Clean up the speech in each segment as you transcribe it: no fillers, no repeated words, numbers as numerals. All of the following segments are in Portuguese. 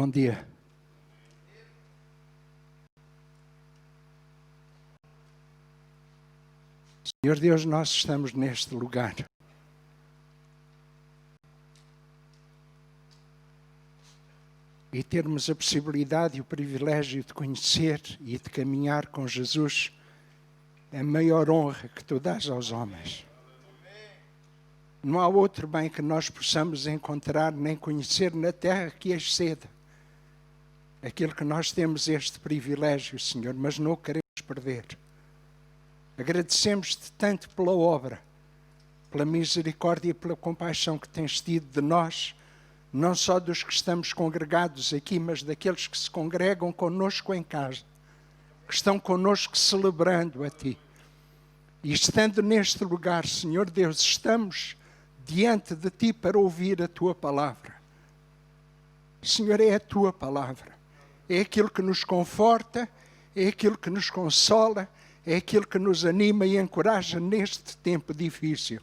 Bom dia. Senhor Deus, nós estamos neste lugar. E termos a possibilidade e o privilégio de conhecer e de caminhar com Jesus é a maior honra que tu dás aos homens. Não há outro bem que nós possamos encontrar nem conhecer na terra que exceda aquilo que nós temos este privilégio, Senhor, mas não o queremos perder. Agradecemos-te tanto pela obra, pela misericórdia e pela compaixão que tens tido de nós, não só dos que estamos congregados aqui, mas daqueles que se congregam connosco em casa, que estão connosco celebrando a Ti. E estando neste lugar, Senhor Deus, estamos diante de Ti para ouvir a Tua palavra. Senhor, é a Tua palavra. É aquilo que nos conforta, é aquilo que nos consola, é aquilo que nos anima e encoraja neste tempo difícil.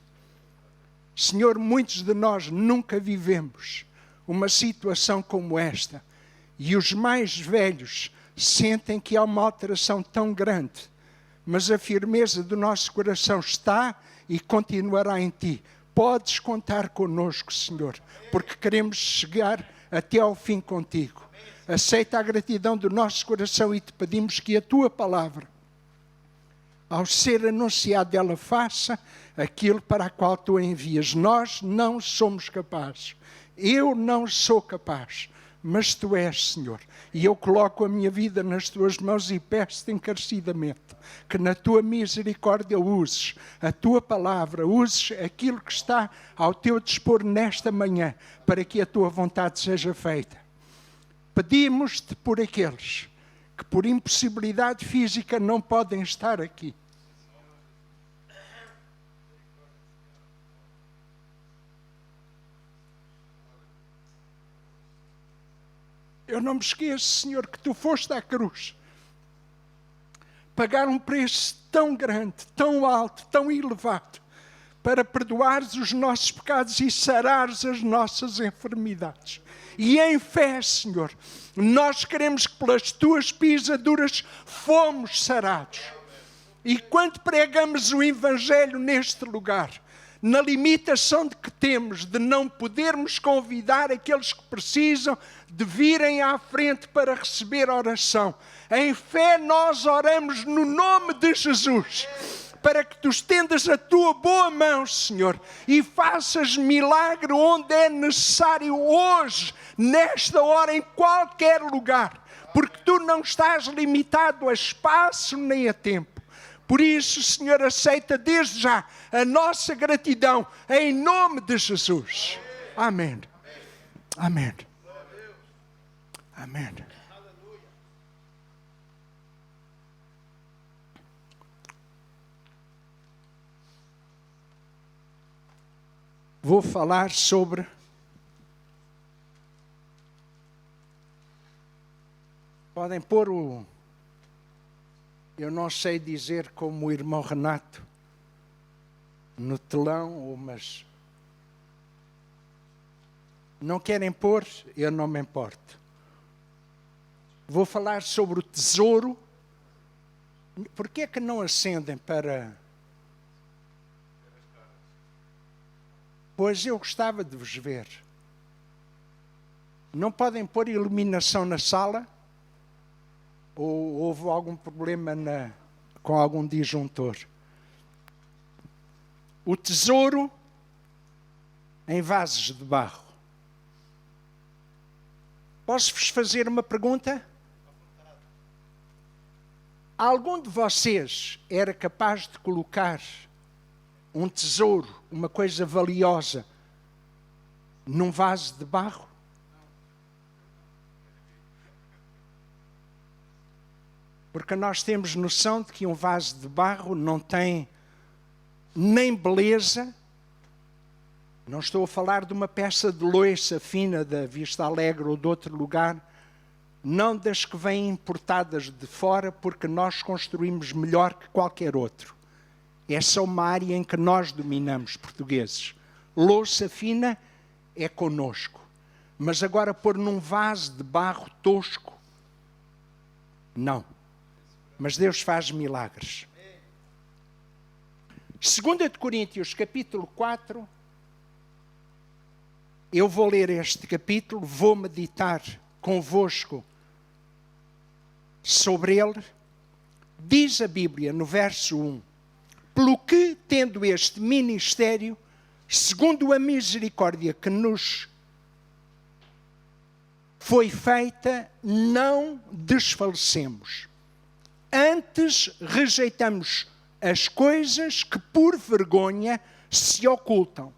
Senhor, muitos de nós nunca vivemos uma situação como esta. E os mais velhos sentem que há uma alteração tão grande. Mas a firmeza do nosso coração está e continuará em Ti. Podes contar connosco, Senhor, porque queremos chegar até ao fim contigo. Aceita a gratidão do nosso coração e te pedimos que a Tua palavra, ao ser anunciada, ela faça aquilo para a qual Tu a envias. Nós não somos capazes. Eu não sou capaz, mas Tu és, Senhor. E eu coloco a minha vida nas Tuas mãos e peço-te encarecidamente que na Tua misericórdia uses a Tua palavra, uses aquilo que está ao Teu dispor nesta manhã, para que a Tua vontade seja feita. Pedimos-te por aqueles que por impossibilidade física não podem estar aqui. Eu não me esqueço, Senhor, que Tu foste à cruz pagar um preço tão grande, tão alto, tão elevado, para perdoares os nossos pecados e sarares as nossas enfermidades. E em fé, Senhor, nós queremos que pelas Tuas pisaduras fomos sarados. E quando pregamos o Evangelho neste lugar, na limitação de que temos de não podermos convidar aqueles que precisam de virem à frente para receber oração, em fé nós oramos no nome de Jesus, para que Tu estendas a Tua boa mão, Senhor, e faças milagre onde é necessário hoje, nesta hora, em qualquer lugar, porque Tu não estás limitado a espaço nem a tempo. Por isso, Senhor, aceita desde já a nossa gratidão em nome de Jesus. Amém. Amém. Amém. Vou falar sobre podem pôr o... Eu não sei dizer como o irmão Renato no telão, mas não querem pôr, eu não me importo. Vou falar sobre o tesouro. Por que é que não acendem para... Pois eu gostava de vos ver. Não podem pôr iluminação na sala? Ou houve algum problema com algum disjuntor? O tesouro em vasos de barro. Posso-vos fazer uma pergunta? Algum de vocês era capaz de colocar um tesouro, uma coisa valiosa, num vaso de barro? Porque nós temos noção de que um vaso de barro não tem nem beleza. Não estou a falar de uma peça de louça fina da Vista Alegre ou de outro lugar, não das que vêm importadas de fora, porque nós construímos melhor que qualquer outro. Essa é uma área em que nós dominamos, portugueses. Louça fina é conosco. Mas agora pôr num vaso de barro tosco, não. Mas Deus faz milagres. 2 Coríntios, capítulo 4. Eu vou ler este capítulo, vou meditar convosco sobre ele. Diz a Bíblia, no verso 1, pelo que, tendo este ministério, segundo a misericórdia que nos foi feita, não desfalecemos. Antes rejeitamos as coisas que por vergonha se ocultam,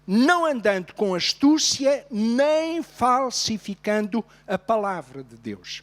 não andando com astúcia, nem falsificando a palavra de Deus.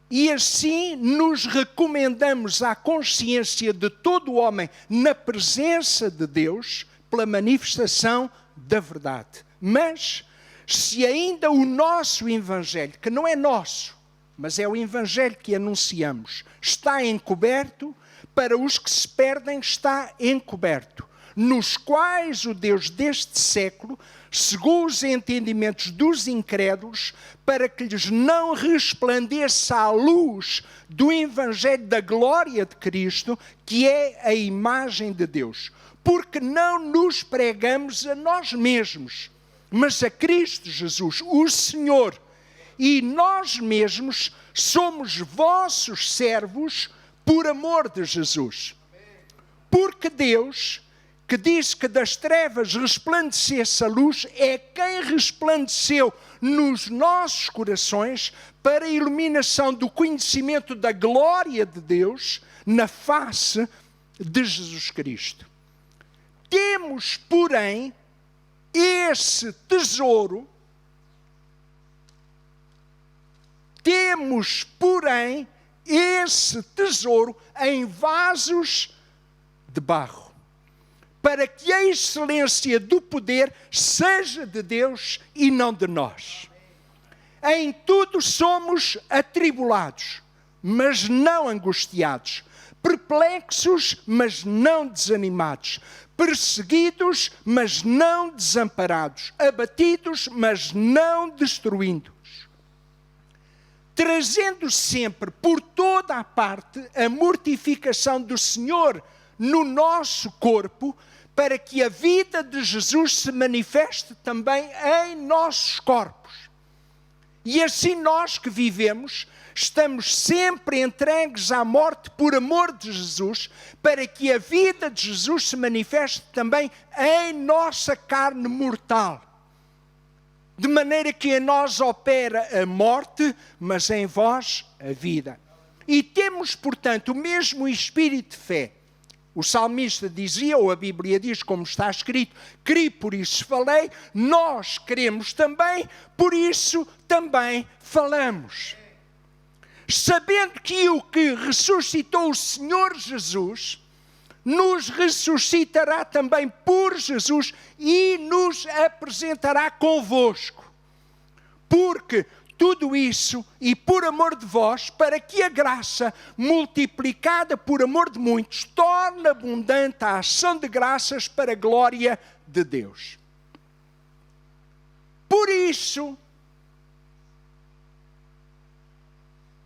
E assim nos recomendamos à consciência de todo o homem na presença de Deus, pela manifestação da verdade. Mas, se ainda o nosso Evangelho, que não é nosso, mas é o Evangelho que anunciamos, está encoberto, para os que se perdem está encoberto, nos quais o Deus deste século cegou os entendimentos dos incrédulos, para que lhes não resplandeça a luz do Evangelho da glória de Cristo, que é a imagem de Deus. Porque não nos pregamos a nós mesmos, mas a Cristo Jesus, o Senhor, e nós mesmos somos vossos servos por amor de Jesus. Porque Deus, que disse que das trevas resplandecesse a luz, é quem resplandeceu nos nossos corações para a iluminação do conhecimento da glória de Deus na face de Jesus Cristo. Temos, porém, esse tesouro, em vasos de barro, para que a excelência do poder seja de Deus e não de nós. Em tudo somos atribulados, mas não angustiados, perplexos, mas não desanimados, perseguidos, mas não desamparados, abatidos, mas não destruindo, trazendo sempre por toda a parte a mortificação do Senhor no nosso corpo, para que a vida de Jesus se manifeste também em nossos corpos. E assim nós que vivemos, estamos sempre entregues à morte por amor de Jesus, para que a vida de Jesus se manifeste também em nossa carne mortal. De maneira que em nós opera a morte, mas em vós a vida. E temos, portanto, o mesmo espírito de fé. O salmista dizia, ou a Bíblia diz, como está escrito, criei, por isso falei, nós cremos também, por isso também falamos. Sabendo que o que ressuscitou o Senhor Jesus, nos ressuscitará também por Jesus e nos apresentará convosco. Porque tudo isso, e por amor de vós, para que a graça, multiplicada por amor de muitos, torne abundante a ação de graças para a glória de Deus. Por isso,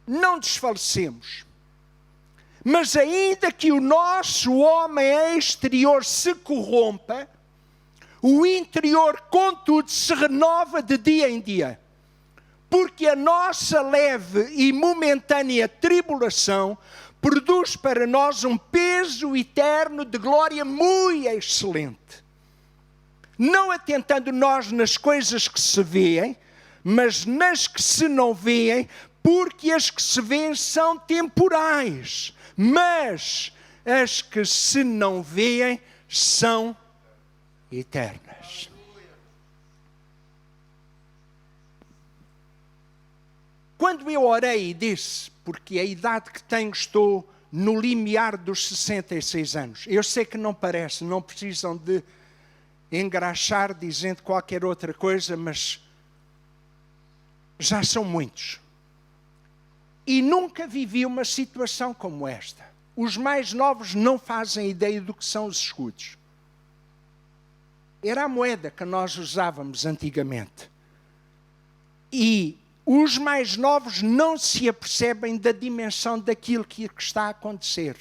não desfalecemos. Mas ainda que o nosso homem exterior se corrompa, o interior, contudo, se renova de dia em dia. Porque a nossa leve e momentânea tribulação produz para nós um peso eterno de glória muito excelente. Não atentando nós nas coisas que se veem, mas nas que se não veem, porque as que se veem são temporais, mas as que se não veem são eternas. Quando eu orei e disse, porque a idade que tenho estou no limiar dos 66 anos. Eu sei que não parece, não precisam de engraxar dizendo qualquer outra coisa, mas já são muitos. E nunca vivi uma situação como esta. Os mais novos não fazem ideia do que são os escudos. Era a moeda que nós usávamos antigamente. E os mais novos não se apercebem da dimensão daquilo que está a acontecer.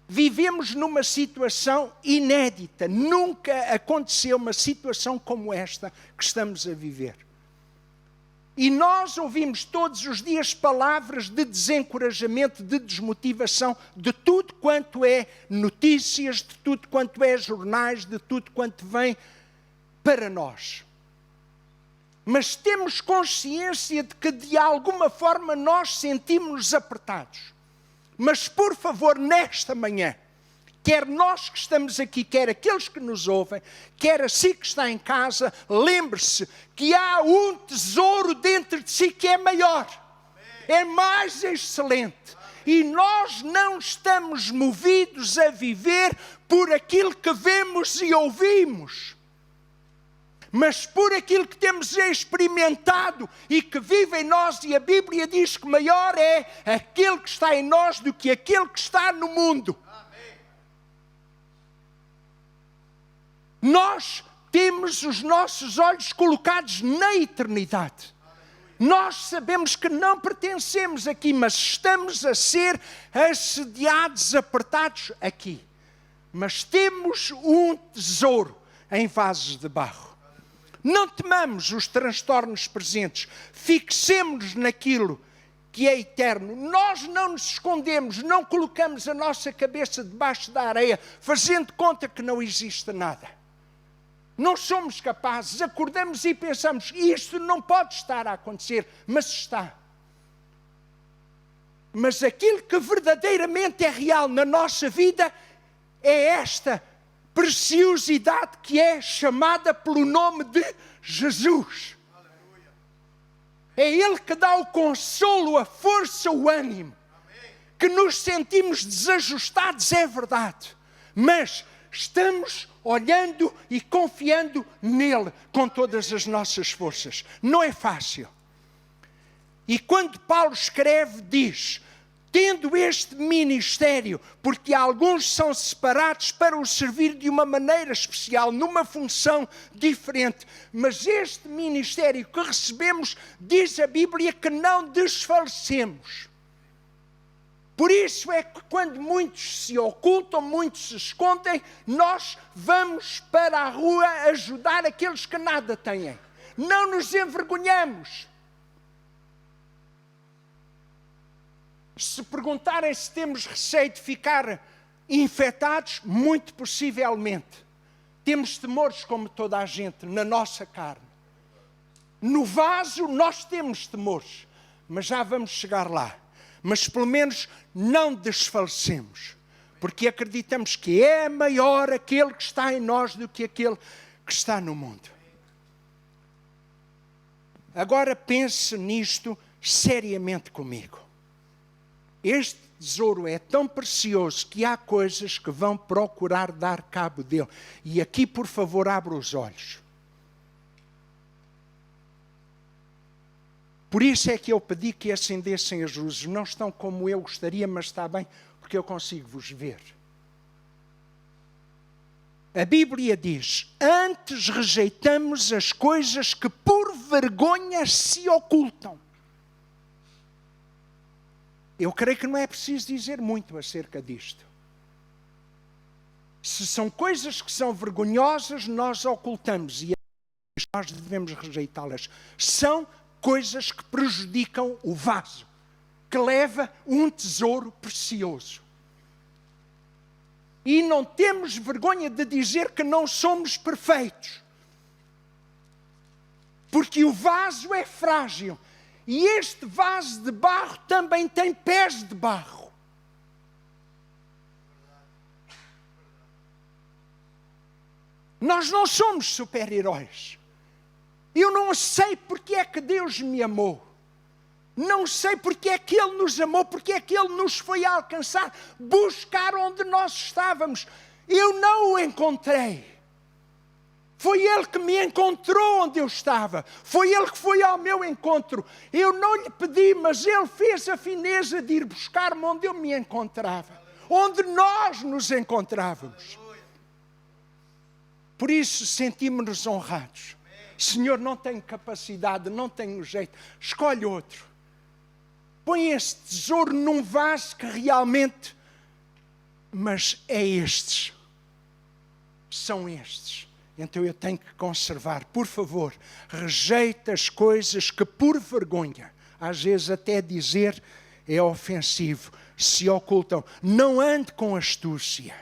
Vivemos numa situação inédita. Nunca aconteceu uma situação como esta que estamos a viver. E nós ouvimos todos os dias palavras de desencorajamento, de desmotivação, de tudo quanto é notícias, de tudo quanto é jornais, de tudo quanto vem para nós. Mas temos consciência de que de alguma forma nós sentimos-nos apertados. Mas por favor, nesta manhã, quer nós que estamos aqui, quer aqueles que nos ouvem, quer a si que está em casa, lembre-se que há um tesouro dentro de si que é maior, é mais excelente. E nós não estamos movidos a viver por aquilo que vemos e ouvimos, mas por aquilo que temos experimentado e que vive em nós. E a Bíblia diz que maior é aquele que está em nós do que aquele que está no mundo. Nós temos os nossos olhos colocados na eternidade. Nós sabemos que não pertencemos aqui, mas estamos a ser assediados, apertados aqui. Mas temos um tesouro em vasos de barro. Não temamos os transtornos presentes. Fixemos-nos naquilo que é eterno. Nós não nos escondemos, não colocamos a nossa cabeça debaixo da areia, fazendo conta que não existe nada. Não somos capazes, acordamos e pensamos, isto não pode estar a acontecer, mas está. Mas aquilo que verdadeiramente é real na nossa vida é esta preciosidade que é chamada pelo nome de Jesus. É Ele que dá o consolo, a força, o ânimo. Que nos sentimos desajustados, é verdade, mas estamos olhando e confiando nele com todas as nossas forças. Não é fácil. E quando Paulo escreve, diz, tendo este ministério, porque alguns são separados para o servir de uma maneira especial, numa função diferente, mas este ministério que recebemos, diz a Bíblia que não desfalecemos. Por isso é que quando muitos se ocultam, muitos se escondem, nós vamos para a rua ajudar aqueles que nada têm. Não nos envergonhamos. Se perguntarem se temos receio de ficar infectados, muito possivelmente. Temos temores como toda a gente, na nossa carne. No vaso nós temos temores, mas já vamos chegar lá. Mas pelo menos não desfalecemos, porque acreditamos que é maior aquele que está em nós do que aquele que está no mundo. Agora pense nisto seriamente comigo. Este tesouro é tão precioso que há coisas que vão procurar dar cabo dele. E aqui, por favor, abra os olhos. Por isso é que eu pedi que acendessem as luzes. Não estão como eu gostaria, mas está bem, porque eu consigo vos ver. A Bíblia diz, antes rejeitamos as coisas que por vergonha se ocultam. Eu creio que não é preciso dizer muito acerca disto. Se são coisas que são vergonhosas, nós ocultamos e nós devemos rejeitá-las. São coisas que prejudicam o vaso, que leva um tesouro precioso. E não temos vergonha de dizer que não somos perfeitos. Porque o vaso é frágil. E este vaso de barro também tem pés de barro. Nós não somos super-heróis. Eu não sei porque é que Deus me amou. Não sei porque é que Ele nos amou, porque é que Ele nos foi alcançar, buscar onde nós estávamos. Eu não o encontrei. Foi Ele que me encontrou onde eu estava. Foi Ele que foi ao meu encontro. Eu não lhe pedi, mas Ele fez a fineza de ir buscar-me onde eu me encontrava. Onde nós nos encontrávamos. Por isso sentimos-nos honrados. Senhor, não tenho capacidade, não tenho jeito. Escolhe outro. Põe esse tesouro num vaso que realmente... Mas é estes. São estes. Então eu tenho que conservar. Por favor, rejeita as coisas que por vergonha, às vezes até dizer é ofensivo, se ocultam. Não ande com astúcia.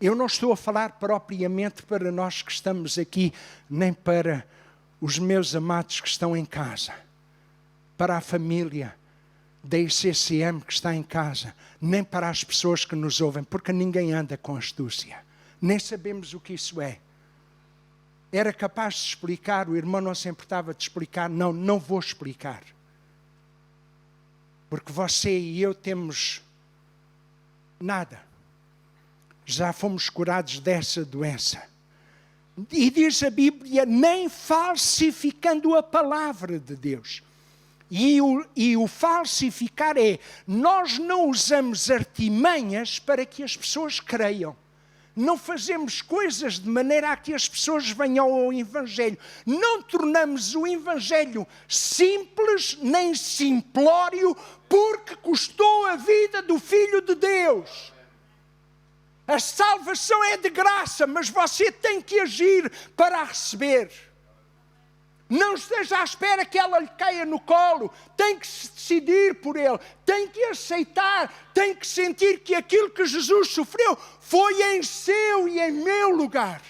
Eu não estou a falar propriamente para nós que estamos aqui, nem para os meus amados que estão em casa, para a família da ICCM que está em casa, nem para as pessoas que nos ouvem, porque ninguém anda com astúcia. Nem sabemos o que isso é. Era capaz de explicar, o irmão não se importava de explicar. Não, não vou explicar. Porque você e eu temos nada. Já fomos curados dessa doença. E diz a Bíblia, nem falsificando a palavra de Deus. E o falsificar é, nós não usamos artimanhas para que as pessoas creiam. Não fazemos coisas de maneira a que as pessoas venham ao Evangelho. Não tornamos o Evangelho simples nem simplório porque custou a vida do Filho de Deus. A salvação é de graça, mas você tem que agir para a receber. Não esteja à espera que ela lhe caia no colo. Tem que se decidir por ele. Tem que aceitar. Tem que sentir que aquilo que Jesus sofreu foi em seu e em meu lugar.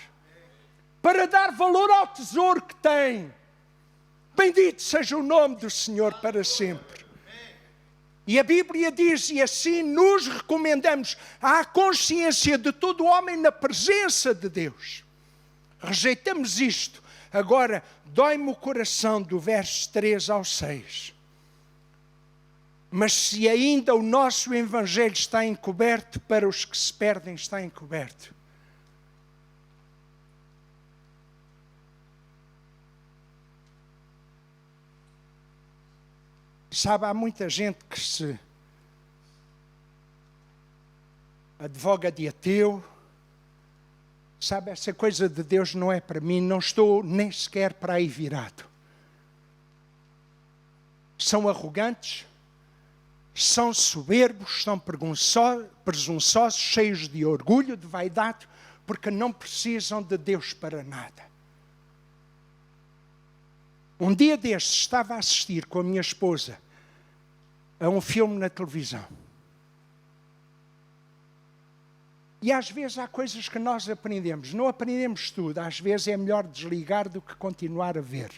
Para dar valor ao tesouro que tem. Bendito seja o nome do Senhor para sempre. E a Bíblia diz, e assim nos recomendamos à consciência de todo homem na presença de Deus. Rejeitamos isto. Agora, dói-me o coração do verso 3 ao 6. Mas se ainda o nosso Evangelho está encoberto, para os que se perdem está encoberto. Sabe, há muita gente que se advoga de ateu. Sabe, essa coisa de Deus não é para mim, não estou nem sequer para aí virado. São arrogantes, são soberbos, são presunçosos, cheios de orgulho, de vaidade, porque não precisam de Deus para nada. Um dia destes estava a assistir com a minha esposa a um filme na televisão. E às vezes há coisas que nós aprendemos. Não aprendemos tudo. Às vezes é melhor desligar do que continuar a ver.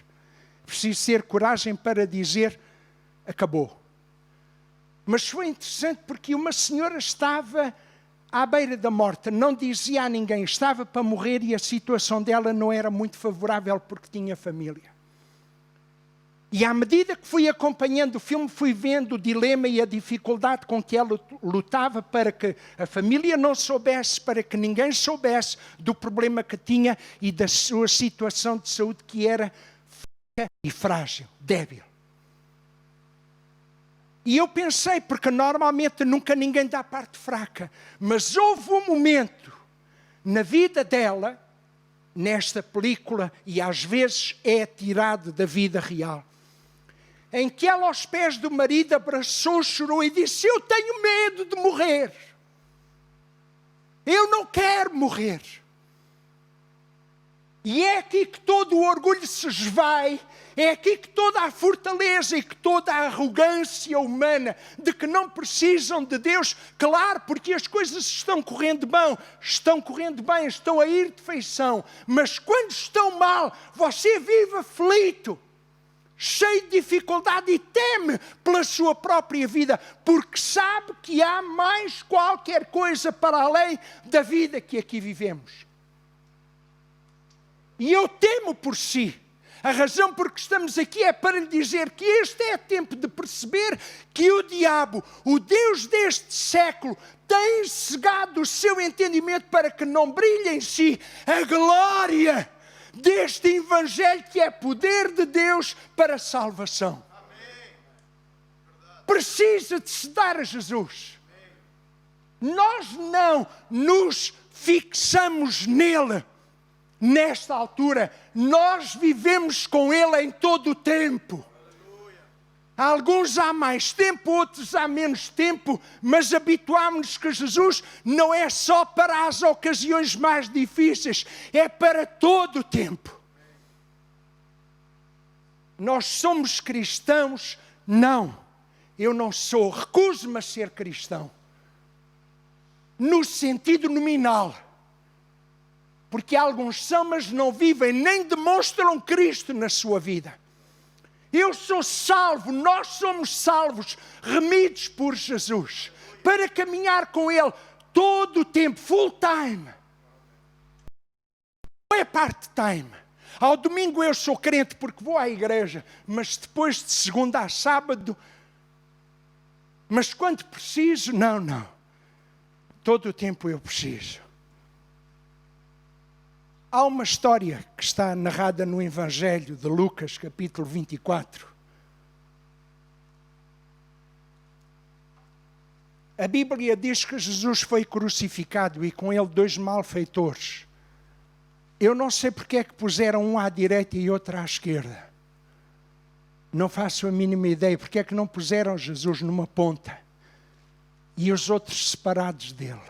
Preciso ter coragem para dizer, acabou. Mas foi interessante porque uma senhora estava à beira da morte. Não dizia a ninguém. Estava para morrer e a situação dela não era muito favorável porque tinha família. E à medida que fui acompanhando o filme, fui vendo o dilema e a dificuldade com que ela lutava para que a família não soubesse, para que ninguém soubesse do problema que tinha e da sua situação de saúde que era fraca e frágil, débil. E eu pensei, porque normalmente nunca ninguém dá a parte fraca, mas houve um momento na vida dela, nesta película, e às vezes é tirado da vida real, em que ela aos pés do marido abraçou, chorou e disse, eu tenho medo de morrer. Eu não quero morrer. E é aqui que todo o orgulho se esvai, é aqui que toda a fortaleza e que toda a arrogância humana de que não precisam de Deus, claro, porque as coisas estão correndo bem, estão a ir de feição, mas quando estão mal, você vive aflito, cheio de dificuldade e teme pela sua própria vida, porque sabe que há mais qualquer coisa para além da vida que aqui vivemos. E eu temo por si. A razão por que estamos aqui é para lhe dizer que este é tempo de perceber que o diabo, o Deus deste século, tem cegado o seu entendimento para que não brilhe em si a glória deste Evangelho que é poder de Deus para a salvação. Precisa de se dar a Jesus. Nós não nos fixamos nele. nesta altura, nós vivemos com Ele em todo o tempo. Alguns há mais tempo, outros há menos tempo, mas habituámos-nos que Jesus não é só para as ocasiões mais difíceis, é para todo o tempo. Nós somos cristãos? Não, eu não sou, recuso-me a ser cristão. No sentido nominal. Porque alguns são, mas não vivem, nem demonstram Cristo na sua vida. Eu sou salvo, nós somos salvos, remidos por Jesus, para caminhar com Ele todo o tempo, full time. Não é part-time. Ao domingo eu sou crente porque vou à igreja, mas depois de segunda a sábado, mas quando preciso, não. Todo o tempo eu preciso. Há uma história que está narrada no Evangelho de Lucas, capítulo 24. A Bíblia diz que Jesus foi crucificado e com ele 2 malfeitores. Eu não sei porque é que puseram um à direita e outro à esquerda. Não faço a mínima ideia porque é que não puseram Jesus numa ponta e os outros separados dele.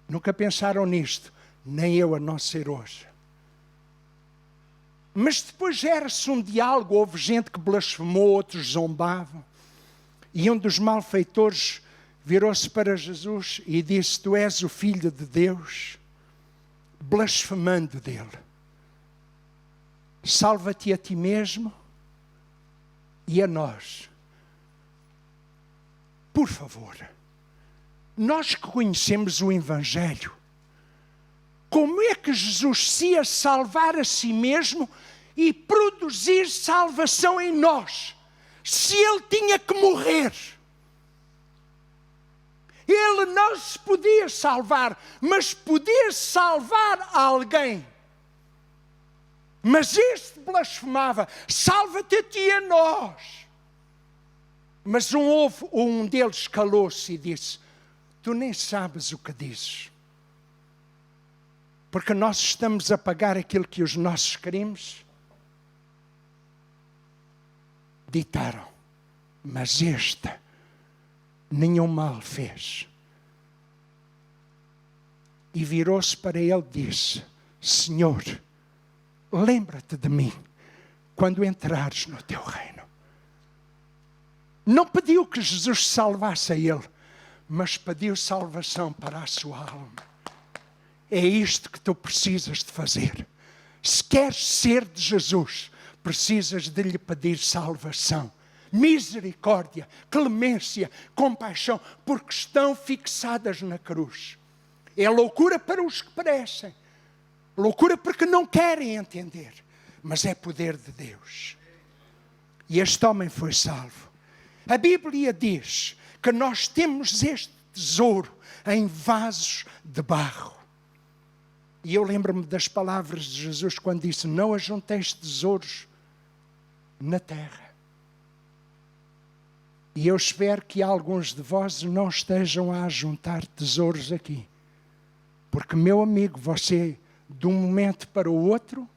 Nunca pensaram nisto. Nem eu, a não ser hoje. Mas depois gera-se um diálogo, houve gente que blasfemou, outros zombavam. E um dos malfeitores virou-se para Jesus e disse: Tu és o Filho de Deus, blasfemando dele. Salva-te a ti mesmo e a nós. Por favor, nós que conhecemos o Evangelho, como é que Jesus se ia salvar a si mesmo e produzir salvação em nós, se Ele tinha que morrer? Ele não se podia salvar, mas podia salvar alguém. Mas este blasfemava: salva-te a ti e a nós. Mas um deles calou-se e disse: Tu nem sabes o que dizes. Porque nós estamos a pagar aquilo que os nossos crimes ditaram. Mas este nenhum mal fez. E virou-se para ele e disse: Senhor, lembra-te de mim quando entrares no teu reino. Não pediu que Jesus salvasse a ele, mas pediu salvação para a sua alma. É isto que tu precisas de fazer. Se queres ser de Jesus, precisas de lhe pedir salvação, misericórdia, clemência, compaixão, porque estão fixadas na cruz. É loucura para os que perecem, loucura porque não querem entender, mas é poder de Deus. E este homem foi salvo. A Bíblia diz que nós temos este tesouro em vasos de barro. E eu lembro-me das palavras de Jesus quando disse: não ajunteis tesouros na terra. E eu espero que alguns de vós não estejam a ajuntar tesouros aqui. Porque, meu amigo, você, de um momento para o outro,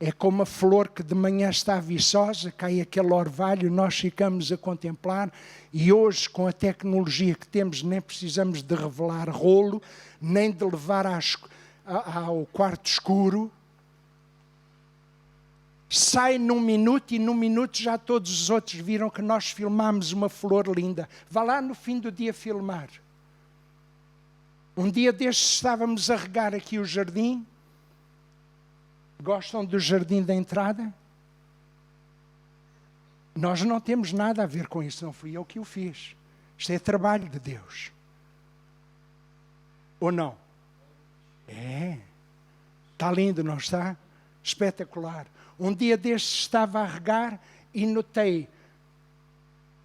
é como a flor que de manhã está viçosa, cai aquele orvalho, nós ficamos a contemplar, e hoje, com a tecnologia que temos, nem precisamos de revelar rolo, nem de levar ao quarto escuro. Sai num minuto e num minuto já todos os outros viram que nós filmámos uma flor linda. Vá lá no fim do dia filmar. Um dia destes estávamos a regar aqui o jardim. Gostam do jardim da entrada? Nós não temos nada a ver com isso, não fui eu que o fiz. Isto é trabalho de Deus. Ou não? É. Está lindo, não está? Espetacular. Um dia destes estava a regar e notei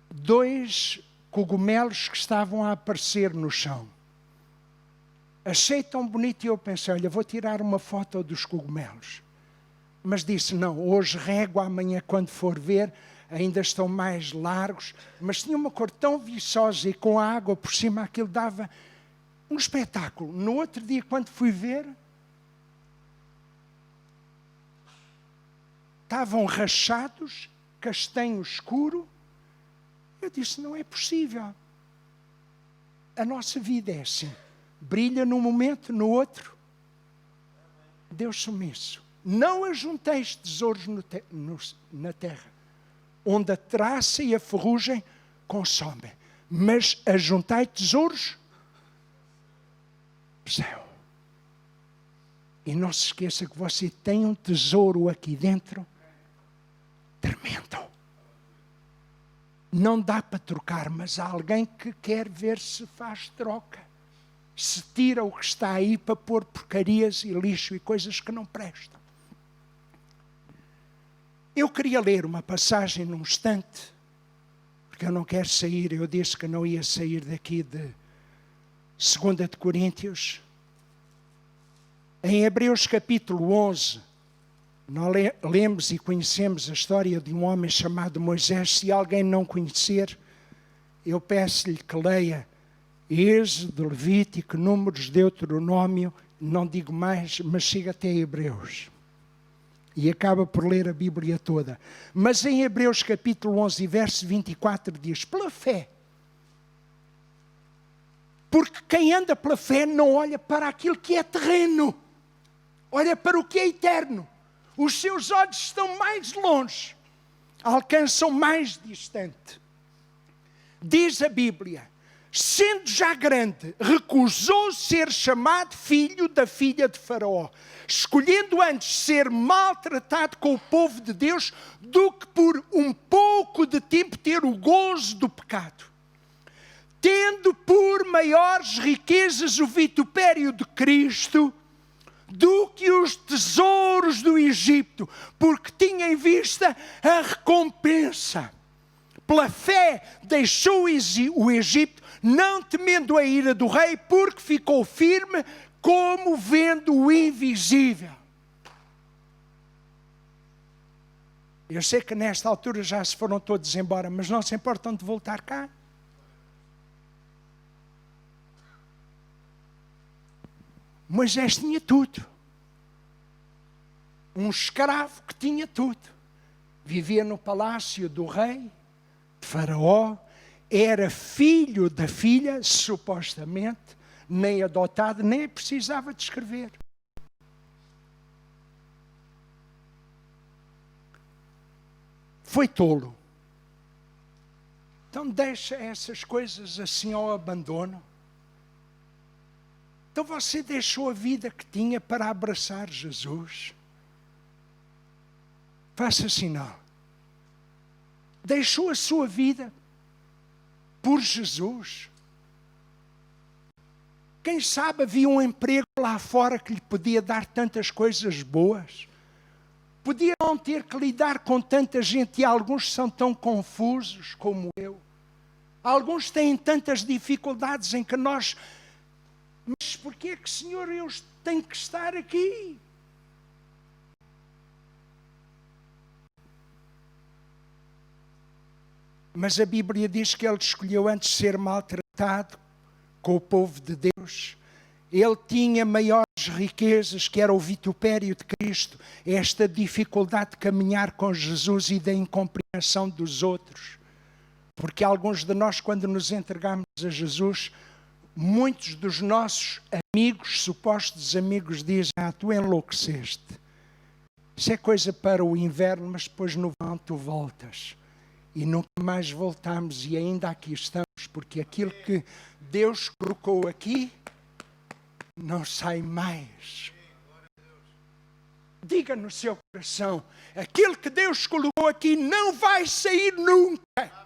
2 cogumelos que estavam a aparecer no chão. Achei tão bonito e eu pensei: olha, vou tirar uma foto dos cogumelos. Mas disse: não, hoje rego, amanhã quando for ver, ainda estão mais largos. Mas tinha uma cor tão viçosa e com a água por cima, aquilo dava Um espetáculo. No outro dia, quando fui ver, estavam rachados, castanho escuro. Eu disse, não é possível. A nossa vida é assim. Brilha num momento, no outro, Deus sumiço. Não ajunteis tesouros na terra, onde a traça e a ferrugem consomem, mas ajuntai tesouros no céu. E não se esqueça que você tem um tesouro aqui dentro tremendo. Não dá para trocar, mas há alguém que quer ver se faz troca. Se tira o que está aí para pôr porcarias e lixo e coisas que não prestam. Eu queria ler uma passagem num instante, porque eu não quero sair, eu disse que não ia sair daqui de 2 de Coríntios. Em Hebreus capítulo 11, nós lemos e conhecemos a história de um homem chamado Moisés. Se alguém não conhecer, eu peço-lhe que leia Êxodo, Levítico, Números, Deuteronômio, não digo mais, mas chega até Hebreus. E acaba por ler a Bíblia toda. Mas em Hebreus capítulo 11, verso 24, diz, pela fé. Porque quem anda pela fé não olha para aquilo que é terreno, olha para o que é eterno. Os seus olhos estão mais longe, alcançam mais distante. Diz a Bíblia, sendo já grande, recusou ser chamado filho da filha de Faraó, escolhendo antes ser maltratado com o povo de Deus do que por um pouco de tempo ter o gozo do pecado. Tendo por maiores riquezas o vitupério de Cristo do que os tesouros do Egito, porque tinha em vista a recompensa. Pela fé deixou o Egito, não temendo a ira do rei, porque ficou firme como vendo o invisível. Eu sei que nesta altura já se foram todos embora, mas não se importam de voltar cá. Moisés tinha tudo. Um escravo que tinha tudo. Vivia no palácio do rei, de Faraó. Era filho da filha, supostamente, nem adotado, nem precisava de escrever. Foi tolo. Então deixa essas coisas assim ao abandono. Então você deixou a vida que tinha para abraçar Jesus. Faça sinal. Deixou a sua vida por Jesus. Quem sabe havia um emprego lá fora que lhe podia dar tantas coisas boas. Podia não ter que lidar com tanta gente e alguns são tão confusos como eu. Alguns têm tantas dificuldades em que nós... Mas porquê é que, Senhor, eu tenho que estar aqui? Mas a Bíblia diz que ele escolheu antes ser maltratado com o povo de Deus. Ele tinha maiores riquezas, que era o vitupério de Cristo, esta dificuldade de caminhar com Jesus e da incompreensão dos outros. Porque alguns de nós, quando nos entregamos a Jesus, muitos dos nossos amigos, supostos amigos, dizem, tu enlouqueceste. Isso é coisa para o inverno, mas depois no verão tu voltas. E nunca mais voltamos e ainda aqui estamos, porque aquilo que Deus colocou aqui, não sai mais. Diga no seu coração, aquilo que Deus colocou aqui não vai sair nunca.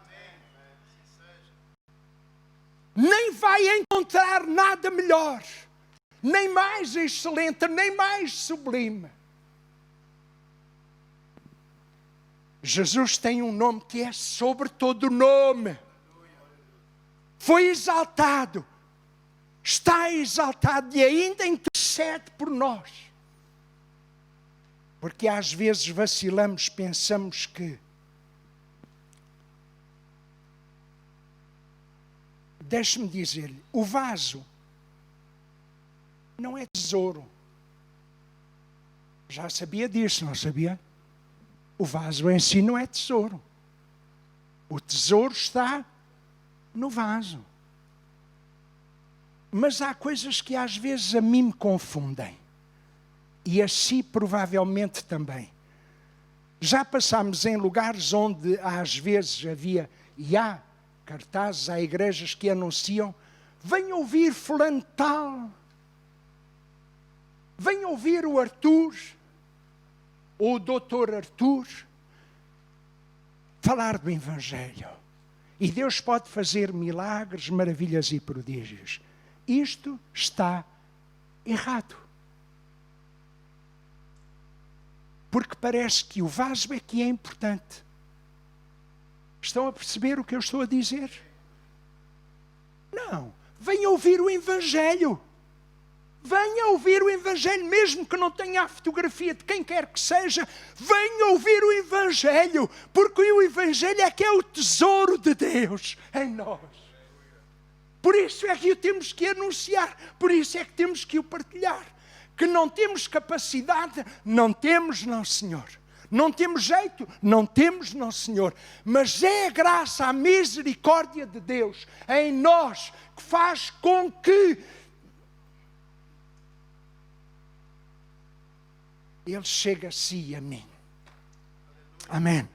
Nem vai encontrar nada melhor, nem mais excelente, nem mais sublime. Jesus tem um nome que é sobre todo nome. Foi exaltado, está exaltado e ainda intercede por nós. Porque às vezes vacilamos, pensamos que... Deixe-me dizer-lhe, o vaso não é tesouro. Já sabia disso, não sabia? O vaso em si não é tesouro. O tesouro está no vaso. Mas há coisas que às vezes a mim me confundem. E a si provavelmente também. Já passámos em lugares onde às vezes havia e há cartazes, há igrejas que anunciam: venha ouvir fulano tal, venha ouvir o Arthur, ou o doutor Arthur, falar do Evangelho. E Deus pode fazer milagres, maravilhas e prodígios. Isto está errado. Porque parece que o vaso é que é importante. Estão a perceber o que eu estou a dizer? Não. Venha ouvir o Evangelho. Venha ouvir o Evangelho, mesmo que não tenha a fotografia de quem quer que seja. Venha ouvir o Evangelho, porque o Evangelho é que é o tesouro de Deus em nós. Por isso é que o temos que anunciar, por isso é que temos que o partilhar. Que não temos capacidade, não temos, não, Senhor. Não temos jeito, não temos, não, Senhor. Mas é a graça, a misericórdia de Deus em nós que faz com que Ele chegue a si e a mim. Amém.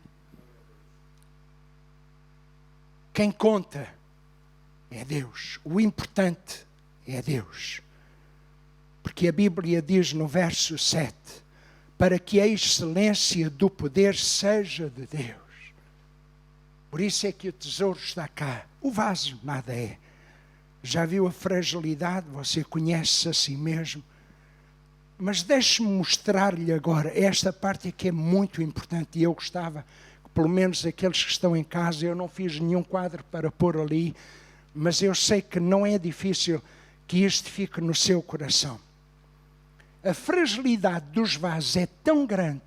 Quem conta é Deus. O importante é Deus. Porque a Bíblia diz no verso 7, para que a excelência do poder seja de Deus. Por isso é que o tesouro está cá. O vaso nada é. Já viu a fragilidade? Você conhece-se a si mesmo. Mas deixe-me mostrar-lhe agora. Esta parte é que é muito importante. E eu gostava que pelo menos aqueles que estão em casa, eu não fiz nenhum quadro para pôr ali, mas eu sei que não é difícil que isto fique no seu coração. A fragilidade dos vasos é tão grande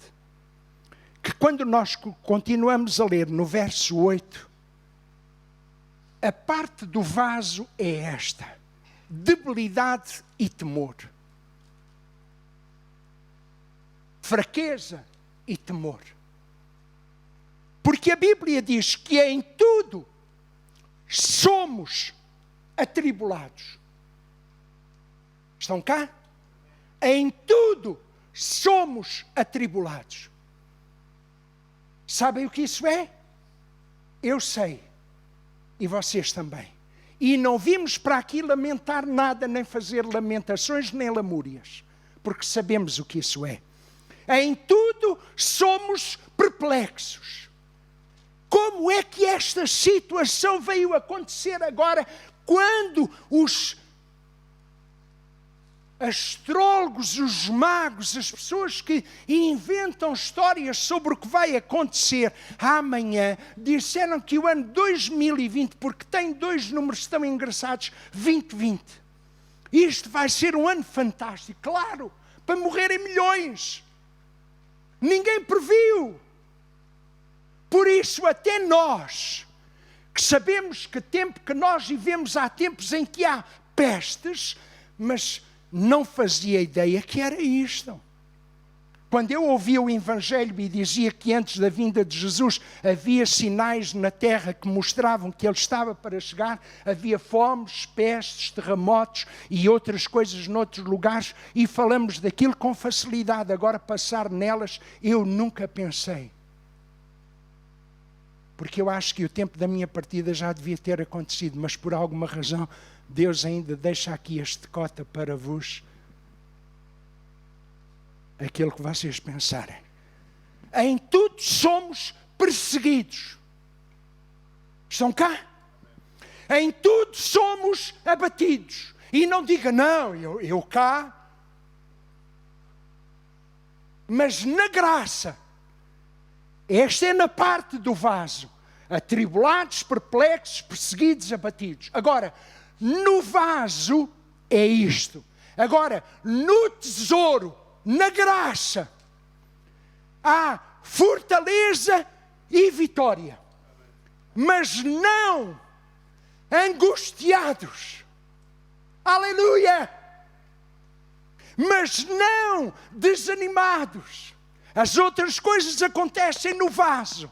que quando nós continuamos a ler no verso 8, a parte do vaso é esta: debilidade e temor. Fraqueza e temor. Porque a Bíblia diz que em tudo somos atribulados. Estão cá? Em tudo somos atribulados. Sabem o que isso é? Eu sei. E vocês também. E não vimos para aqui lamentar nada, nem fazer lamentações, nem lamúrias. Porque sabemos o que isso é. Em tudo somos perplexos. Como é que esta situação veio acontecer agora, quando os astrólogos, os magos, as pessoas que inventam histórias sobre o que vai acontecer amanhã, disseram que o ano 2020, porque tem dois números tão engraçados, 2020. Isto vai ser um ano fantástico, claro, para morrerem milhões. Ninguém previu. Por isso, até nós, que sabemos que tempo que nós vivemos, há tempos em que há pestes, mas não fazia ideia que era isto. Quando eu ouvia o Evangelho e dizia que antes da vinda de Jesus havia sinais na terra que mostravam que Ele estava para chegar, havia fomes, pestes, terremotos e outras coisas noutros lugares, e falamos daquilo com facilidade. Agora passar nelas, eu nunca pensei. Porque eu acho que o tempo da minha partida já devia ter acontecido, mas por alguma razão Deus ainda deixa aqui este cota para vos aquilo que vocês pensarem. Em tudo somos perseguidos. Estão cá? Em tudo somos abatidos. E não diga, não, eu cá. Mas na graça, esta é na parte do vaso. Atribulados, perplexos, perseguidos, abatidos. Agora, no vaso é isto. Agora, no tesouro, na graça, há fortaleza e vitória. Mas não angustiados. Aleluia! mas não desanimados. As outras coisas acontecem no vaso,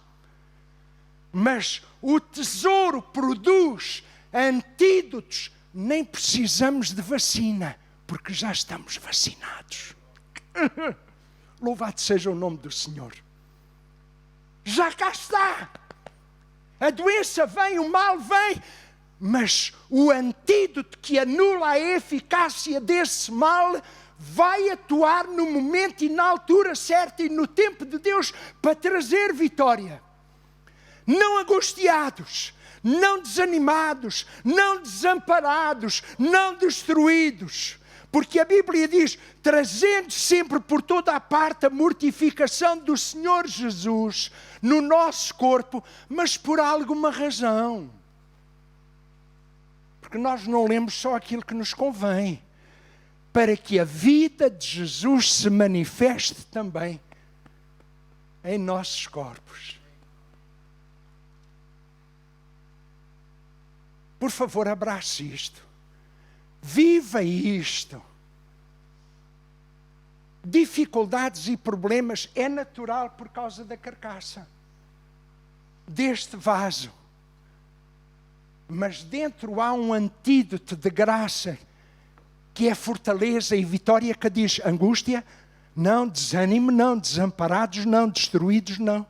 mas o tesouro produz antídotos. Nem precisamos de vacina, porque já estamos vacinados. Louvado seja o nome do Senhor. Já cá está. A doença vem, o mal vem, mas o antídoto que anula a eficácia desse mal vai atuar no momento e na altura certa e no tempo de Deus para trazer vitória. Não angustiados, não desanimados, não desamparados, não destruídos. Porque a Bíblia diz, trazendo sempre por toda a parte a mortificação do Senhor Jesus no nosso corpo, mas por alguma razão. Porque nós não lemos só aquilo que nos convém, para que a vida de Jesus se manifeste também em nossos corpos. Por favor, abrace isto. Viva isto. Dificuldades e problemas é natural por causa da carcaça, deste vaso. Mas dentro há um antídoto de graça, que é fortaleza e vitória, que diz angústia, não, desânimo, não, desamparados, não, destruídos, não.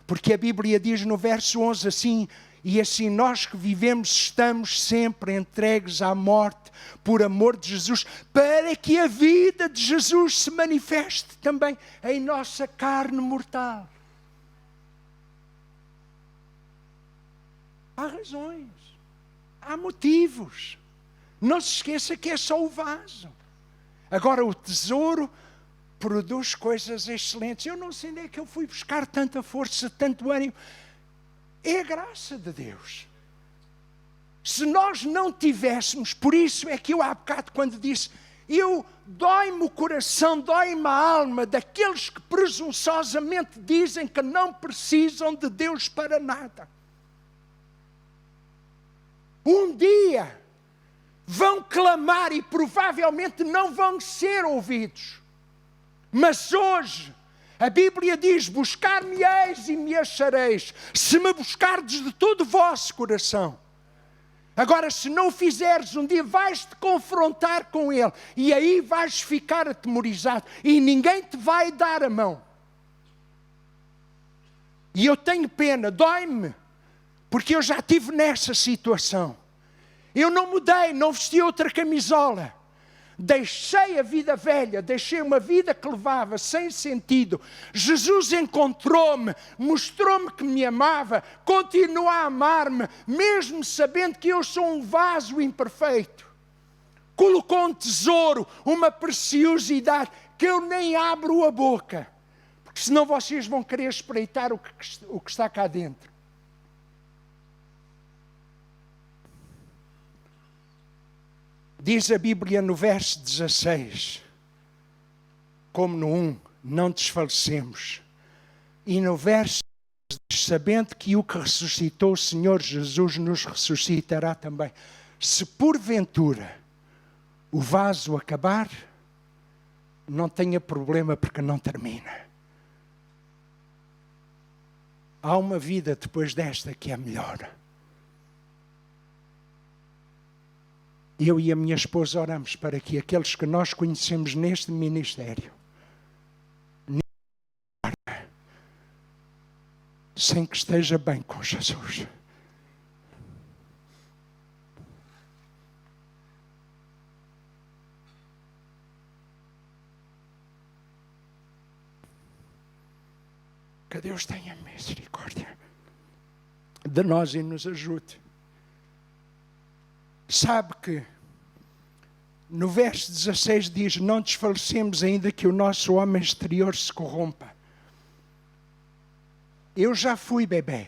Porque a Bíblia diz no verso 11 assim, e assim nós que vivemos estamos sempre entregues à morte por amor de Jesus, para que a vida de Jesus se manifeste também em nossa carne mortal. Há razões, há motivos. Não se esqueça que é só o vaso. Agora o tesouro produz coisas excelentes. Eu não sei onde é que eu fui buscar tanta força, tanto ânimo. É a graça de Deus. Se nós não tivéssemos, por isso é que eu há bocado quando disse, dói-me o coração, dói-me a alma daqueles que presunçosamente dizem que não precisam de Deus para nada. Um dia vão clamar e provavelmente não vão ser ouvidos. Mas hoje, a Bíblia diz, buscar-me-eis e me achareis, se me buscardes de todo o vosso coração. Agora, se não o fizeres, um dia vais-te confrontar com Ele, e aí vais ficar atemorizado, e ninguém te vai dar a mão. E eu tenho pena, dói-me, porque eu já estive nessa situação. Eu não mudei, não vesti outra camisola. Deixei a vida velha, deixei uma vida que levava sem sentido. Jesus encontrou-me, mostrou-me que me amava, continua a amar-me, mesmo sabendo que eu sou um vaso imperfeito. Colocou um tesouro, uma preciosidade, que eu nem abro a boca, porque senão vocês vão querer espreitar o que está cá dentro. Diz a Bíblia no verso 16, como no 1, não desfalecemos. E no verso 10, sabendo que o que ressuscitou o Senhor Jesus nos ressuscitará também. Se porventura o vaso acabar, não tenha problema porque não termina. Há uma vida depois desta que é melhor. Eu e a minha esposa oramos para que aqueles que nós conhecemos neste ministério, sem que esteja bem com Jesus. Que Deus tenha misericórdia de nós e nos ajude. Sabe que no verso 16 diz, não desfalecemos ainda que o nosso homem exterior se corrompa. Eu já fui bebê.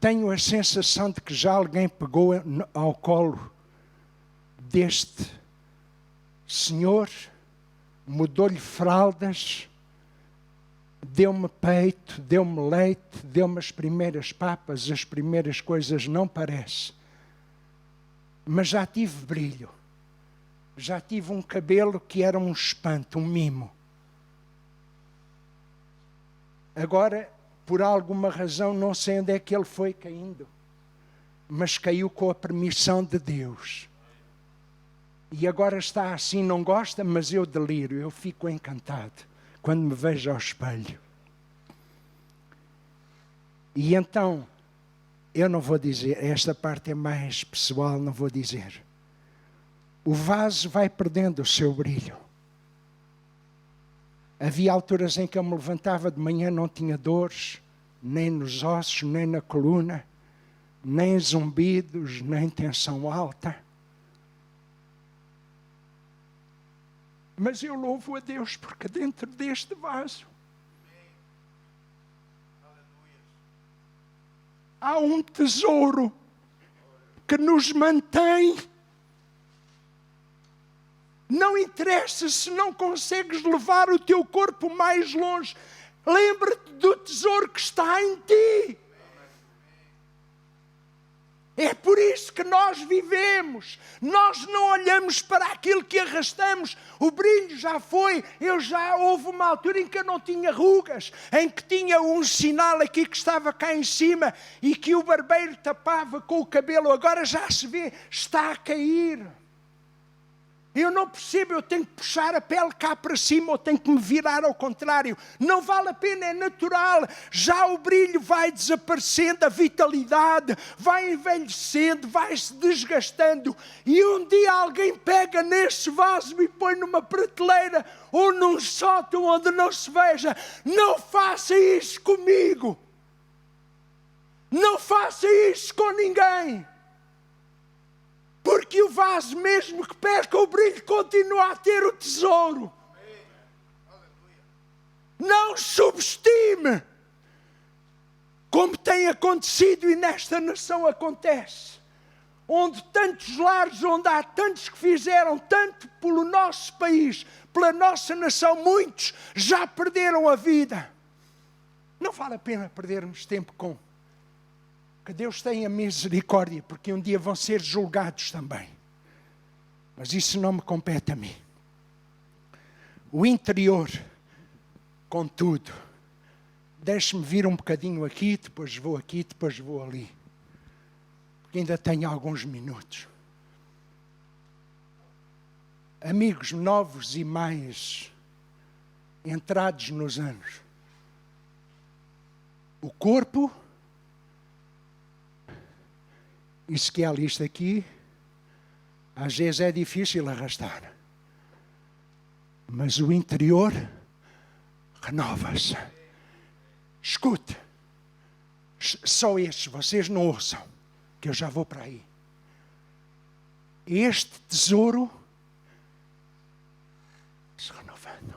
Tenho a sensação de que já alguém pegou ao colo deste senhor, mudou-lhe fraldas, deu-me peito, deu-me leite, deu-me as primeiras papas, as primeiras coisas, não parece. Mas já tive brilho, Já tive um cabelo que era um espanto, um mimo. Agora, por alguma razão, não sei onde é que ele foi caindo, mas caiu com a permissão de Deus. E agora está assim, não gosta, mas eu deliro, eu fico encantado quando me vejo ao espelho. E então, eu não vou dizer, esta parte é mais pessoal, não vou dizer. O vaso vai perdendo o seu brilho. Havia alturas em que eu me levantava de manhã, não tinha dores, nem nos ossos, nem na coluna, nem zumbidos, nem tensão alta. Mas eu louvo a Deus porque dentro deste vaso há um tesouro que nos mantém. Não interessa se não consegues levar o teu corpo mais longe. Lembra-te do tesouro que está em ti. É por isso que nós vivemos. Nós não olhamos para aquilo que arrastamos. O brilho já foi. Houve uma altura em que eu não tinha rugas, em que tinha um sinal aqui que estava cá em cima e que o barbeiro tapava com o cabelo. Agora já se vê, está a cair. Eu não percebo, eu tenho que puxar a pele cá para cima ou tenho que me virar ao contrário. Não vale a pena, é natural. Já o brilho vai desaparecendo, a vitalidade vai envelhecendo, vai se desgastando. E um dia alguém pega nesse vaso e põe numa prateleira ou num sótão onde não se veja. Não faça isso comigo. Não faça isso com ninguém. Porque o vaso, mesmo que perca o brilho, continua a ter o tesouro. Não subestime, como tem acontecido e nesta nação acontece. Onde tantos lares, onde há tantos que fizeram tanto pelo nosso país, pela nossa nação, muitos já perderam a vida. Não vale a pena perdermos tempo com. Que Deus tenha misericórdia, porque um dia vão ser julgados também. Mas isso não me compete a mim. O interior, contudo, deixe-me vir um bocadinho aqui, depois vou aqui, depois vou ali. Porque ainda tenho alguns minutos. Amigos novos e mais entrados nos anos. O corpo, isso que há lista aqui, às vezes é difícil arrastar. Mas o interior renova-se. Escute. Só estes, vocês não ouçam, que eu já vou para aí. Este tesouro se renovando.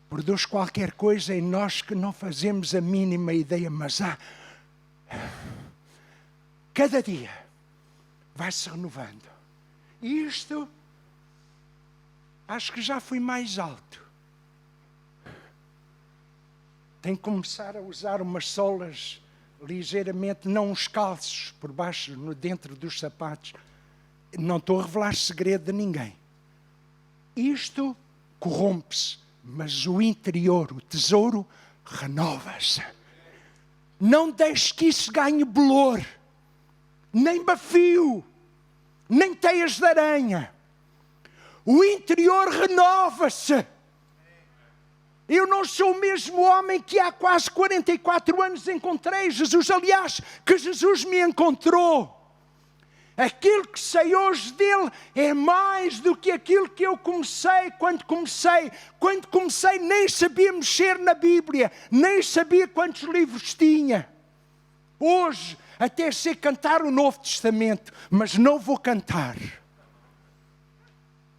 Produz qualquer coisa em nós que não fazemos a mínima ideia, mas há... Cada dia vai-se renovando. E isto, acho que já fui mais alto. Tenho que começar a usar umas solas ligeiramente, não uns calços por baixo, dentro dos sapatos. Não estou a revelar segredo de ninguém. Isto corrompe-se, mas o interior, o tesouro, renova-se. Não deixe que isso ganhe bolor. Nem bafio, nem teias de aranha. O interior renova-se. Eu não sou o mesmo homem que há quase 44 anos encontrei Jesus. Aliás, que Jesus me encontrou. Aquilo que sei hoje dele é mais do que aquilo que eu comecei quando comecei. Quando comecei nem sabia mexer na Bíblia, nem sabia quantos livros tinha. Hoje até sei cantar o Novo Testamento, mas não vou cantar.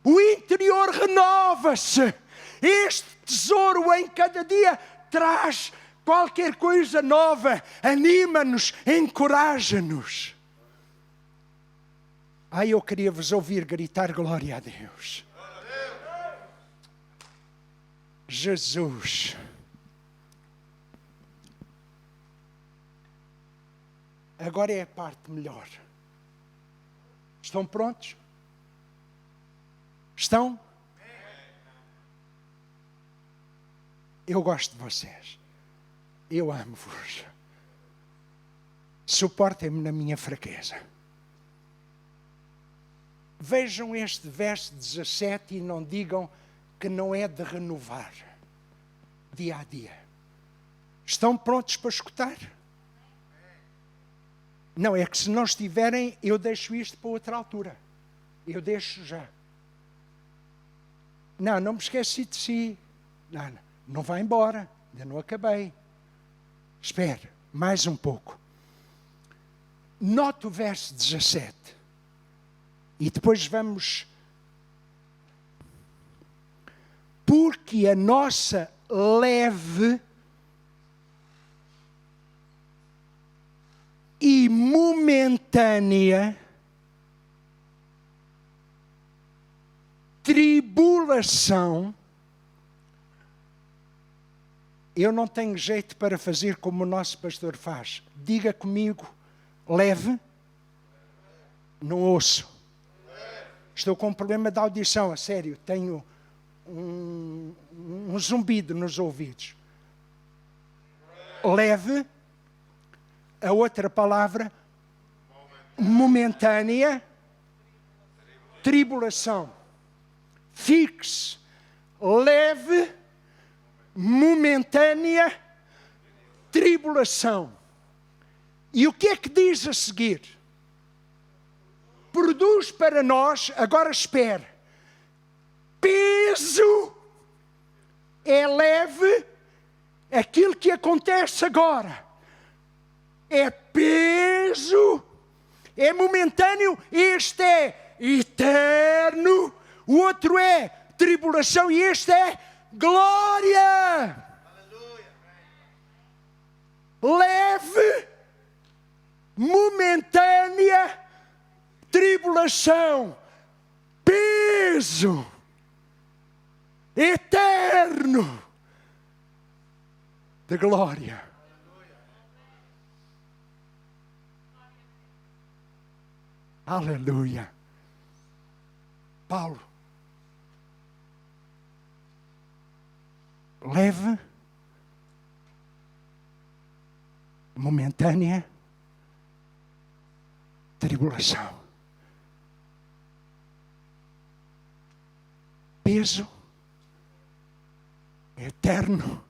O interior renova-se. Este tesouro em cada dia traz qualquer coisa nova, anima-nos, encoraja-nos. Eu queria vos ouvir gritar glória a Deus. Jesus. Agora é a parte melhor. Estão prontos? Estão? Eu gosto de vocês. Eu amo-vos. Suportem-me na minha fraqueza. Vejam este verso 17 e não digam que não é de renovar dia a dia. Estão prontos para escutar? Não, é que se não estiverem, eu deixo isto para outra altura. Eu deixo já. Não me esqueci de si. Não vai embora. Ainda não acabei. Espere, mais um pouco. Note o verso 17. E depois vamos... Porque a nossa leve e momentânea tribulação... Eu não tenho jeito para fazer como o nosso pastor faz. Diga comigo, leve. Não ouço. Estou com um problema de audição, a sério. Tenho um zumbido nos ouvidos. Leve. A outra palavra, momentânea. Tribulação. Fixe. Leve. Momentânea tribulação. E o que é que diz a seguir? Produz para nós, agora espere, peso. É leve aquilo que acontece agora. É peso. É momentâneo. Este é eterno. O outro é tribulação e este é glória! Aleluia. Leve, momentânea, tribulação, peso, eterno, de glória. Aleluia. Paulo. Leve, momentânea, tribulação. Peso, eterno,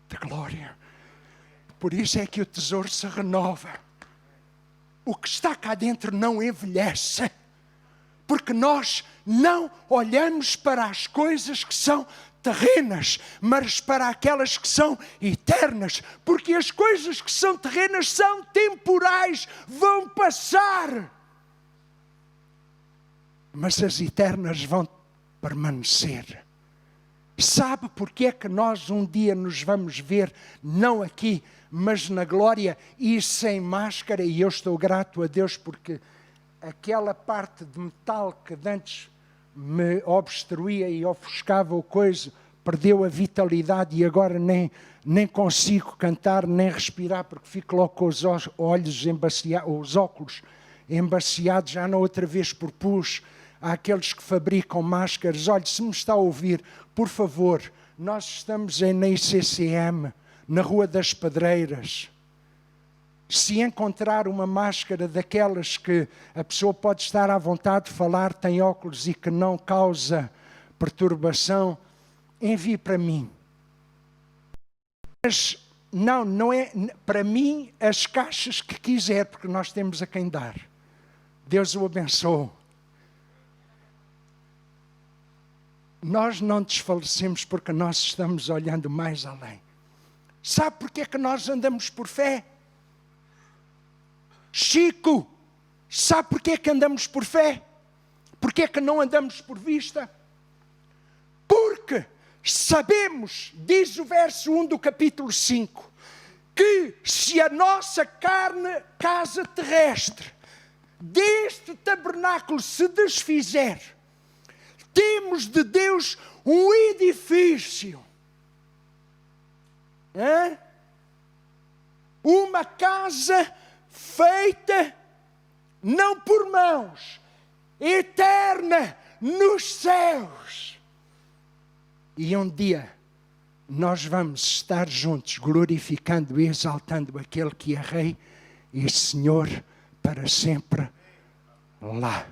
de glória. Por isso é que o tesouro se renova. O que está cá dentro não envelhece. Porque nós não olhamos para as coisas que são terrenas, mas para aquelas que são eternas, porque as coisas que são terrenas são temporais, vão passar, mas as eternas vão permanecer. Sabe porque é que nós um dia nos vamos ver, não aqui, mas na glória e sem máscara? E eu estou grato a Deus porque aquela parte de metal que antes me obstruía e ofuscava o coiso, perdeu a vitalidade e agora nem consigo cantar, nem respirar, porque fico logo com os olhos embaciados, os óculos embaciados. Já na outra vez propus àqueles que fabricam máscaras: olha, se me está a ouvir, por favor, nós estamos na ICCM, na Rua das Pedreiras. Se encontrar uma máscara daquelas que a pessoa pode estar à vontade de falar, tem óculos e que não causa perturbação, envie para mim. Mas não é para mim as caixas que quiser, porque nós temos a quem dar. Deus o abençoe. Nós não desfalecemos porque nós estamos olhando mais além. Sabe porque é que nós andamos por fé? Chico, sabe porque é que andamos por fé? Porque é que não andamos por vista? Porque sabemos, diz o verso 1 do capítulo 5, que se a nossa carne, casa terrestre, deste tabernáculo se desfizer, temos de Deus um edifício. Uma casa feita não por mãos, eterna, nos céus. E um dia nós vamos estar juntos, glorificando e exaltando aquele que é Rei e Senhor para sempre lá.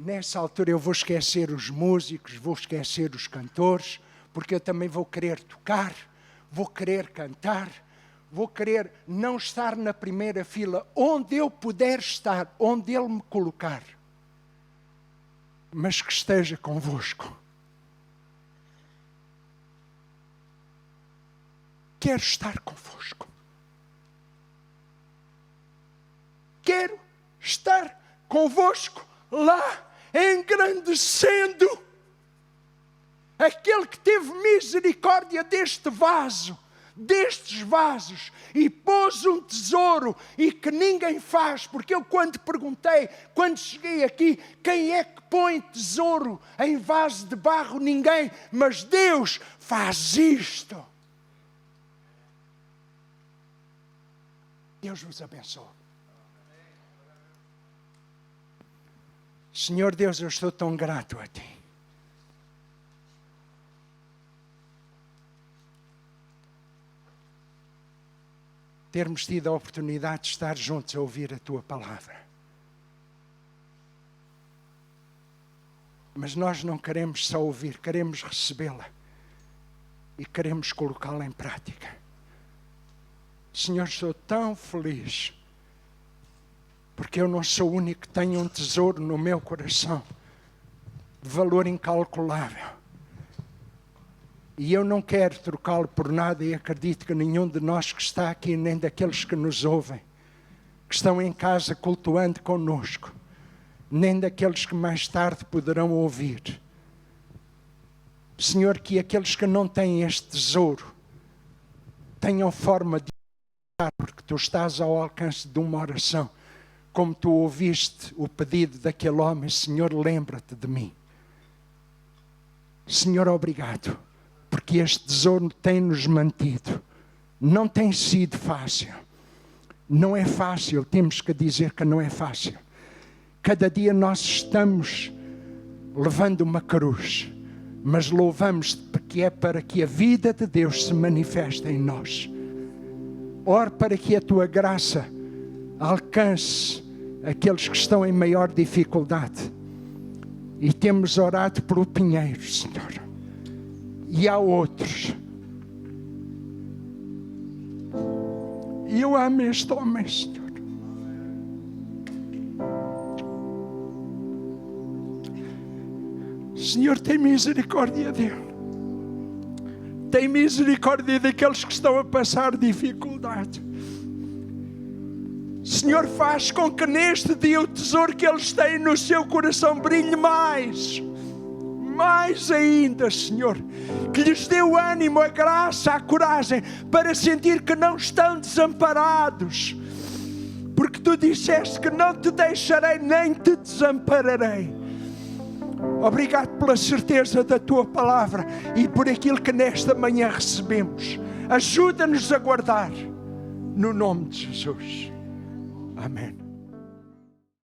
Nessa altura eu vou esquecer os músicos, vou esquecer os cantores, porque eu também vou querer tocar, vou querer cantar, vou querer não estar na primeira fila, onde eu puder estar, onde Ele me colocar, mas que esteja convosco. Quero estar convosco. Quero estar convosco lá, engrandecendo aquele que teve misericórdia deste vaso, destes vasos, e pôs um tesouro e que ninguém faz, porque eu quando perguntei, quando cheguei aqui, quem é que põe tesouro em vaso de barro? Ninguém, mas Deus faz isto. Deus vos abençoe. Senhor Deus, eu estou tão grato a Ti. Termos tido a oportunidade de estar juntos a ouvir a Tua palavra. Mas nós não queremos só ouvir, queremos recebê-la. E queremos colocá-la em prática. Senhor, estou tão feliz. Porque eu não sou o único que tenho um tesouro no meu coração. De valor incalculável. E eu não quero trocá-lo por nada e acredito que nenhum de nós que está aqui, nem daqueles que nos ouvem, que estão em casa cultuando conosco, nem daqueles que mais tarde poderão ouvir. Senhor, que aqueles que não têm este tesouro tenham forma de orar, porque Tu estás ao alcance de uma oração. Como Tu ouviste o pedido daquele homem, Senhor, lembra-te de mim. Senhor, obrigado, porque este tesouro tem-nos mantido. Não tem sido fácil. Não é fácil, temos que dizer que não é fácil. Cada dia nós estamos levando uma cruz, mas louvamos-te porque é para que a vida de Deus se manifeste em nós. Ore para que a Tua graça alcance aqueles que estão em maior dificuldade. E temos orado pelo Pinheiro, Senhor. E há outros. E eu amo este homem, Senhor. Senhor, tem misericórdia dele. Tem misericórdia daqueles que estão a passar dificuldade. Senhor, faz com que neste dia o tesouro que eles têm no seu coração brilhe mais. Mais ainda, Senhor. Que lhes dê o ânimo, a graça, a coragem para sentir que não estão desamparados. Porque Tu disseste que não Te deixarei nem Te desampararei. Obrigado pela certeza da Tua palavra e por aquilo que nesta manhã recebemos. Ajuda-nos a guardar no nome de Jesus. Amém.